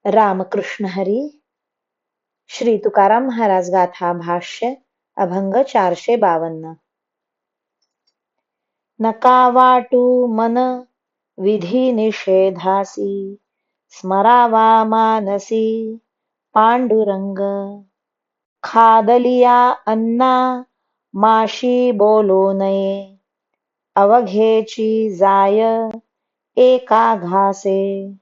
रामकृष्ण हरी. श्री तुकाराम महाराज गाथा भाष्य अभंग 452. नका वाटू मन विधी निषेधासी, स्मरावा मानसी पांडुरंग. खादलिया अन्ना माशी बोलो नये, अवघेची जाय एका घासे.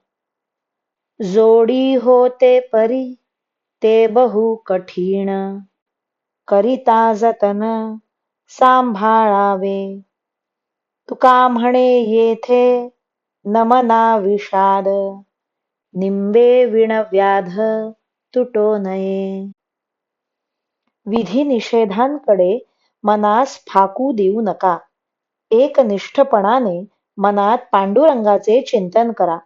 जोडी होते परी ते बहु कठीण, करिता जतन सांभाळावे. तुका म्हणे येथे नमना विषाद, निंबे विण व्याध तुटो नये. विधी निषेधांकडे मनास फाकू देऊ नका. एकनिष्ठपणाने मनात पांडुरंगाचे चिंतन करा.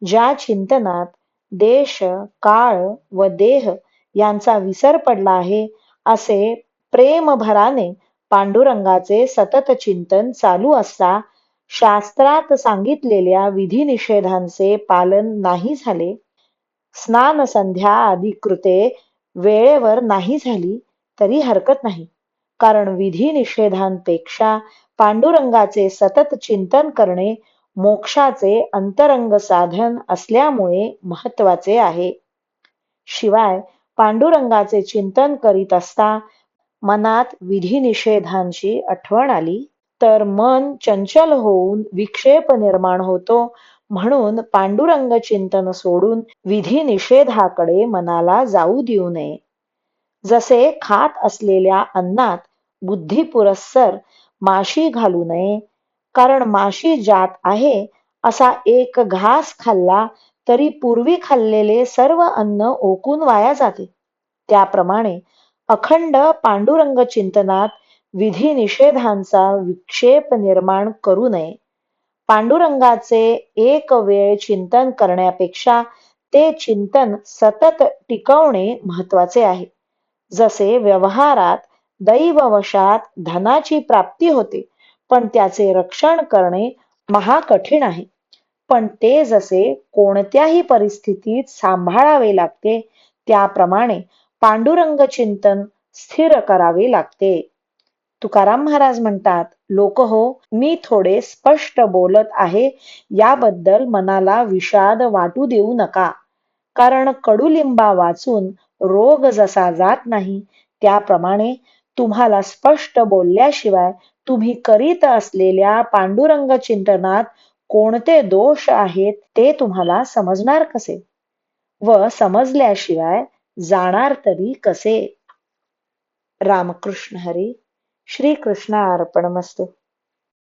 ज्या चिंतनात देश, काळ व देह यांचा विसर पडला आहे, असे प्रेमभराने पांडुरंगाचे सतत चिंतन चालू असता शास्त्रात सांगितलेल्या विधी निषेधांचे पालन नाही झाले, स्नान संध्या आदी कृते वेळेवर नाही झाली तरी हरकत नाही. कारण विधी निषेधांपेक्षा पांडुरंगाचे सतत चिंतन करणे मोक्षाचे अंतरंग साधन असल्यामुळे महत्वाचे आहे. शिवाय पांडुरंगाचे चिंतन करीत असता मनात विधी निषेधांची आठवण आली तर मन चंचल होऊन विक्षेप निर्माण होतो. म्हणून पांडुरंग चिंतन सोडून विधी निषेधाकडे मनाला जाऊ देऊ नये. जसे खात असलेल्या अन्नात बुद्धी पुरस्सर माशी घालू नये, कारण माशी जात आहे असा एक घास खाल्ला तरी पूर्वी खाल्लेले सर्व अन्न ओकून वाया जाते. त्याप्रमाणे अखंड पांडुरंग चिंतनात विधी निषेधांचा विक्षेप निर्माण करू नये. पांडुरंगाचे एक वेळ चिंतन करण्यापेक्षा ते चिंतन सतत टिकवणे महत्वाचे आहे. जसे व्यवहारात दैववशात धनाची प्राप्ती होते, पण त्याचे रक्षण करणे महाकठीण आहे. पण ते जसे कोणत्याही परिस्थितीत सांभाळावे लागते, त्याप्रमाणे पांडुरंग चिंतन स्थिर करावे लागते. तुकाराम महाराज म्हणतात, लोक हो, मी थोडे स्पष्ट बोलत आहे याबद्दल मनाला विषाद वाटू देऊ नका. कारण कडुलिंबा वाचून रोग जसा जात नाही, त्याप्रमाणे तुम्हाला स्पष्ट बोलल्याशिवाय तुम्ही करीत असलेल्या पांडुरंग चिंतनात कोणते दोष आहेत ते तुम्हाला समजणार कसे, व समजल्याशिवाय जाणार तरी कसे. रामकृष्ण हरी. श्री कृष्ण अर्पणमस्तु.